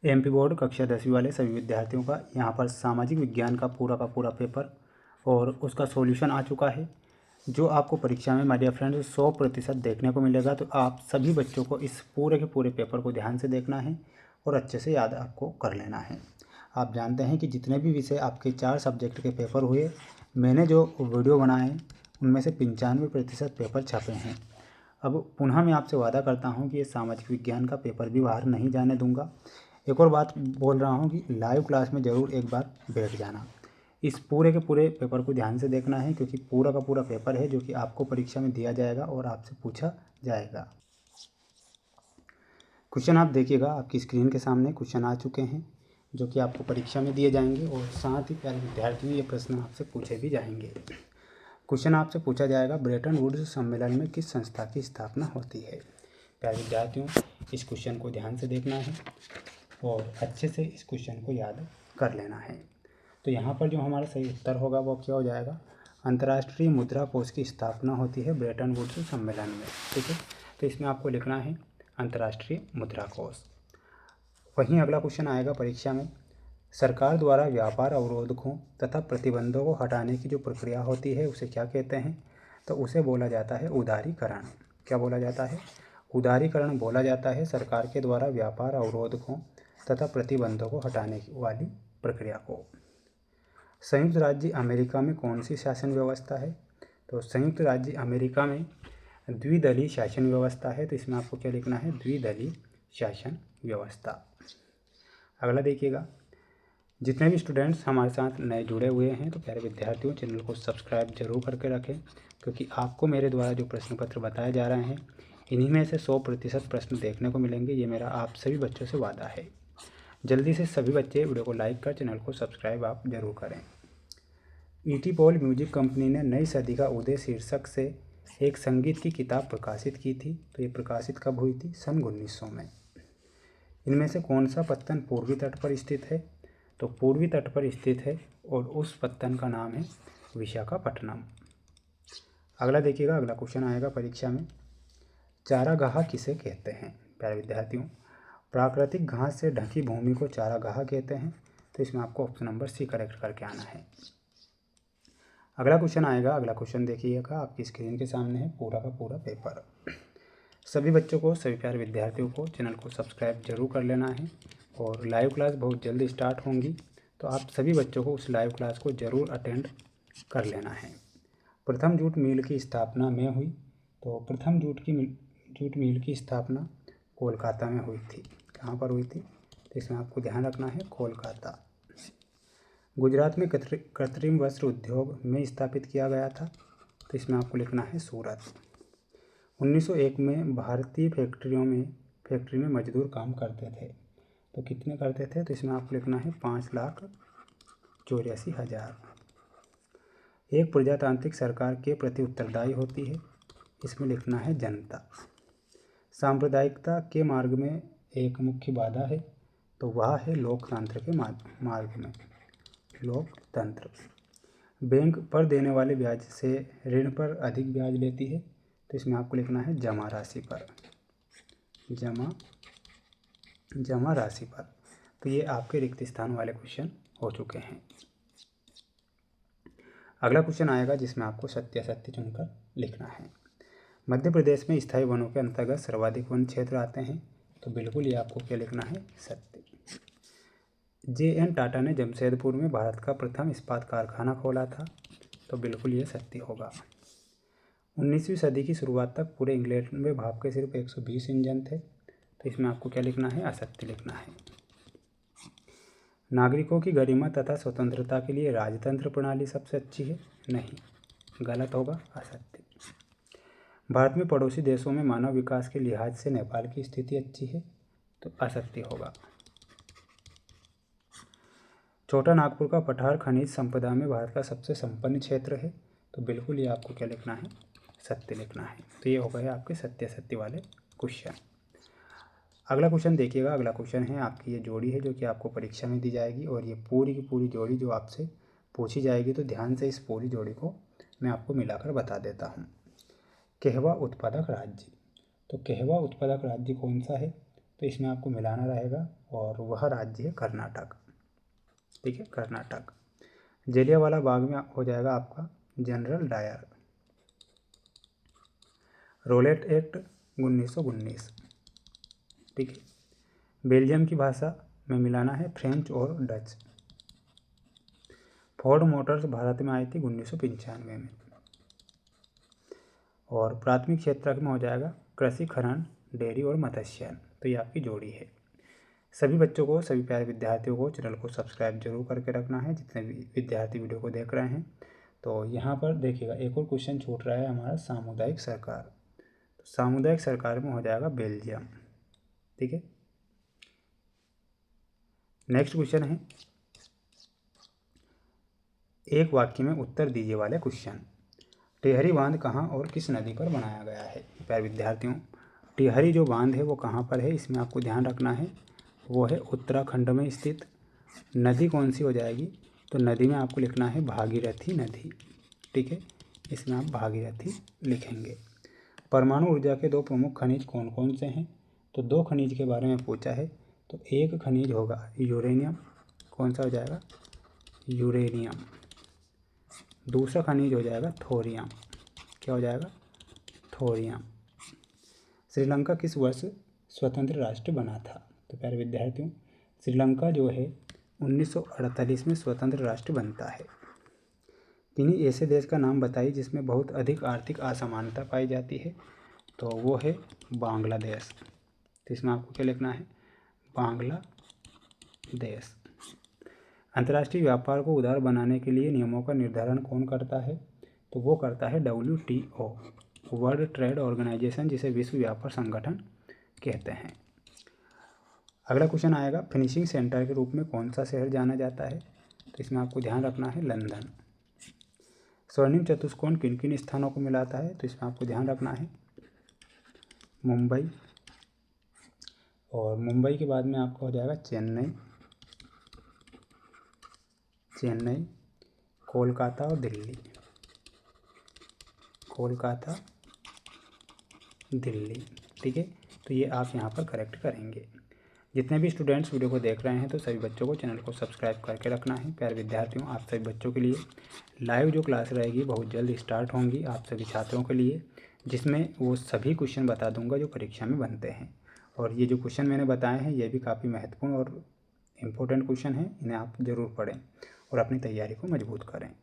MP board कक्षा 10वीं वाले सभी विद्यार्थियों का यहाँ पर सामाजिक विज्ञान का पूरा पेपर और उसका सॉल्यूशन आ चुका है, जो आपको परीक्षा में माय डियर फ्रेंड्स 100% देखने को मिलेगा। तो आप सभी बच्चों को इस पूरे के पूरे पेपर को ध्यान से देखना है और अच्छे से याद आपको कर लेना है। आप जानते हैं कि जितने भी विषय आपके 4 सब्जेक्ट के पेपर हुए, मैंने जो वीडियो बनाए हैं उनमें से 95% पेपर छपे हैं। अब पुनः मैं आपसे वादा करता हूं कि ये सामाजिक विज्ञान का पेपर भी बाहर नहीं जाने दूंगा। एक और बात बोल रहा हूं कि लाइव क्लास में ज़रूर एक बार बैठ जाना। इस पूरे के पूरे पेपर को ध्यान से देखना है, क्योंकि पूरा का पूरा पेपर है जो कि आपको परीक्षा में दिया जाएगा और आपसे पूछा जाएगा। क्वेश्चन आप देखिएगा, आपकी स्क्रीन के सामने क्वेश्चन आ चुके हैं जो कि आपको परीक्षा में दिए जाएंगे और साथ ही प्यारे विद्यार्थियों ये प्रश्न आपसे पूछे भी जाएंगे। क्वेश्चन आपसे पूछा जाएगा, ब्रेटन वुड्स सम्मेलन में किस संस्था की स्थापना होती है। प्यारे विद्यार्थियों, इस क्वेश्चन को ध्यान से देखना है और अच्छे से इस क्वेश्चन को याद कर लेना है। तो यहाँ पर जो हमारा सही उत्तर होगा वो क्या हो जाएगा, अंतर्राष्ट्रीय मुद्रा कोष की स्थापना होती है ब्रेटन वुड्स सम्मेलन में। ठीक है, तो इसमें आपको लिखना है अंतर्राष्ट्रीय मुद्रा कोष। वहीं अगला क्वेश्चन आएगा परीक्षा में, सरकार द्वारा व्यापार अवरोधकों तथा प्रतिबंधों को हटाने की जो प्रक्रिया होती है उसे क्या कहते हैं। तो उसे बोला जाता है उदारीकरण। क्या बोला जाता है, उदारीकरण बोला जाता है सरकार के द्वारा व्यापार अवरोधकों तथा प्रतिबंधों को हटाने वाली प्रक्रिया को। संयुक्त राज्य अमेरिका में कौन सी शासन व्यवस्था है। तो संयुक्त राज्य अमेरिका में द्विदलीय शासन व्यवस्था है। तो इसमें आपको क्या लिखना है, द्विदलीय शासन व्यवस्था। अगला देखिएगा, जितने भी स्टूडेंट्स हमारे साथ नए जुड़े हुए हैं तो प्यारे विद्यार्थियों चैनल को सब्सक्राइब जरूर करके रखें, क्योंकि आपको मेरे द्वारा जो प्रश्न पत्र बताए जा रहे हैं इन्हीं में से 100% प्रश्न देखने को मिलेंगे। ये मेरा आप सभी बच्चों से वादा है। जल्दी से सभी बच्चे वीडियो को लाइक कर चैनल को सब्सक्राइब आप जरूर करें। ईटी पॉल म्यूजिक कंपनी ने नई सदी का उदय शीर्षक से एक संगीत की किताब प्रकाशित की थी। तो ये प्रकाशित कब हुई थी, सन 1900 में। इनमें से कौन सा पत्तन पूर्वी तट पर स्थित है। तो पूर्वी तट पर स्थित है और उस पत्तन का नाम है विशाखापट्टनम। अगला देखिएगा, अगला क्वेश्चन आएगा परीक्षा में, चारागाह किसे कहते हैं। प्यारे विद्यार्थियों, प्राकृतिक घास से ढकी भूमि को चारागाह कहते हैं। तो इसमें आपको ऑप्शन नंबर सी करेक्ट करके आना है। अगला क्वेश्चन आएगा, अगला क्वेश्चन देखिएगा, आपकी स्क्रीन के सामने है पूरा का पूरा पेपर। सभी बच्चों को, सभी प्यारे विद्यार्थियों को चैनल को सब्सक्राइब जरूर कर लेना है और लाइव क्लास बहुत जल्दी स्टार्ट होंगी, तो आप सभी बच्चों को उस लाइव क्लास को ज़रूर अटेंड कर लेना है। प्रथम जूट मिल की स्थापना में हुई। तो प्रथम जूट मिल की स्थापना कोलकाता में हुई थी। कहाँ पर हुई थी, तो इसमें आपको ध्यान रखना है, कोलकाता। गुजरात में कृत्रिम वस्त्र उद्योग में स्थापित किया गया था। तो इसमें आपको लिखना है सूरत। 1901 में भारतीय फैक्ट्री में मजदूर काम करते थे। तो कितने करते थे, तो इसमें आपको लिखना है 5,84,000। एक प्रजातांत्रिक सरकार के प्रति उत्तरदायी होती है। इसमें लिखना है जनता। सांप्रदायिकता के मार्ग में एक मुख्य बाधा है। तो वह है लोकतंत्र के मार्ग में, लोकतंत्र। बैंक पर देने वाले ब्याज से ऋण पर अधिक ब्याज लेती है। तो इसमें आपको लिखना है जमा राशि पर, जमा राशि पर। तो ये आपके रिक्त स्थान वाले क्वेश्चन हो चुके हैं। अगला क्वेश्चन आएगा जिसमें आपको सत्य असत्य चुनकर लिखना है। मध्य प्रदेश में स्थायी वनों के अंतर्गत सर्वाधिक वन क्षेत्र आते हैं। तो बिल्कुल ये आपको क्या लिखना है, सत्य। JN टाटा ने जमशेदपुर में भारत का प्रथम इस्पात कारखाना खोला था। तो बिल्कुल ये सत्य होगा। 19वीं सदी की शुरुआत तक पूरे इंग्लैंड में भाप के सिर्फ 120 इंजन थे। तो इसमें आपको क्या लिखना है, असत्य लिखना है। नागरिकों की गरिमा तथा स्वतंत्रता के लिए राजतंत्र प्रणाली सबसे अच्छी है, नहीं, गलत होगा, असत्य। भारत में पड़ोसी देशों में मानव विकास के लिहाज से नेपाल की स्थिति अच्छी है। तो असत्य होगा। छोटा नागपुर का पठार खनिज संपदा में भारत का सबसे संपन्न क्षेत्र है। तो बिल्कुल ये आपको क्या लिखना है, सत्य लिखना है। तो ये हो गए आपके सत्य असत्य वाले क्वेश्चन। अगला क्वेश्चन देखिएगा, अगला क्वेश्चन है आपकी ये जोड़ी है जो कि आपको परीक्षा में दी जाएगी और ये पूरी की पूरी जोड़ी जो आपसे पूछी जाएगी। तो ध्यान से इस पूरी जोड़ी को मैं आपको मिलाकर बता देता हूँ। कहवा उत्पादक राज्य। तो कहवा उत्पादक राज्य कौन सा है, तो इसमें आपको मिलाना रहेगा और वह राज्य है कर्नाटक। ठीक है, कर्नाटक। जलियांवाला बाग में हो जाएगा आपका जनरल डायर। Roulette act 1919। ठीक है। बेल्जियम की भाषा में मिलाना है फ्रेंच और डच। फोर्ड मोटर्स भारत में आई थी 1995 में। और प्राथमिक क्षेत्र में हो जाएगा कृषि, खनन, डेयरी और मत्स्यायन। तो ये आपकी जोड़ी है। सभी बच्चों को, सभी प्यारे विद्यार्थियों को चैनल को सब्सक्राइब जरूर करके रखना है, जितने भी विद्यार्थी वीडियो को देख रहे हैं। तो यहाँ पर देखिएगा एक और क्वेश्चन छूट रहा है हमारा, सामुदायिक सरकार। तो सामुदायिक सरकार में हो जाएगा बेल्जियम। ठीक है। नेक्स्ट क्वेश्चन है, एक वाक्य में उत्तर दीजिए वाले क्वेश्चन। टिहरी बांध कहाँ और किस नदी पर बनाया गया है? प्यारे विद्यार्थियों, टिहरी जो बांध है वो कहाँ पर है, इसमें आपको ध्यान रखना है। वो है उत्तराखंड में स्थित। नदी कौन सी हो जाएगी, तो नदी में आपको लिखना है भागीरथी नदी। ठीक है, इसमें आप भागीरथी लिखेंगे। परमाणु ऊर्जा के दो प्रमुख खनिज कौन कौन से हैं, तो दो खनिज के बारे में पूछा है। तो एक खनिज होगा यूरेनियम, कौन सा हो जाएगा, यूरेनियम। दूसरा खनिज हो जाएगा थोरियम, क्या हो जाएगा, थोरियम। श्रीलंका किस वर्ष स्वतंत्र राष्ट्र बना था? तो प्यारे विद्यार्थियों, श्रीलंका जो है 1948 में स्वतंत्र राष्ट्र बनता है। किन्हीं ऐसे देश का नाम बताइए जिसमें बहुत अधिक आर्थिक असमानता पाई जाती है, तो वो है बांग्लादेश। तो इसमें आपको क्या लिखना है, बांग्लादेश। अंतर्राष्ट्रीय व्यापार को उदार बनाने के लिए नियमों का निर्धारण कौन करता है, तो वो करता है WTO, वर्ल्ड ट्रेड ऑर्गेनाइजेशन, जिसे विश्व व्यापार संगठन कहते हैं। अगला क्वेश्चन आएगा, फिनिशिंग सेंटर के रूप में कौन सा शहर जाना जाता है, तो इसमें आपको ध्यान रखना है लंदन। स्वर्णिम चतुष्कोण किन किन स्थानों को मिलाता है, तो इसमें आपको ध्यान रखना है मुंबई, और मुंबई के बाद में आपका हो जाएगा चेन्नई, कोलकाता और दिल्ली, कोलकाता, दिल्ली। ठीक है, तो ये आप यहाँ पर करेक्ट करेंगे। जितने भी स्टूडेंट्स वीडियो को देख रहे हैं, तो सभी बच्चों को चैनल को सब्सक्राइब करके रखना है। प्यारे विद्यार्थियों, आप सभी बच्चों के लिए लाइव जो क्लास रहेगी बहुत जल्द स्टार्ट होंगी आप सभी छात्रों के लिए, जिसमें वो सभी क्वेश्चन बता दूंगा जो परीक्षा में बनते हैं। और ये जो क्वेश्चन मैंने बताए हैं ये भी काफ़ी महत्वपूर्ण और इम्पोर्टेंट क्वेश्चन हैं, इन्हें आप ज़रूर पढ़ें और अपनी तैयारी को मजबूत करें।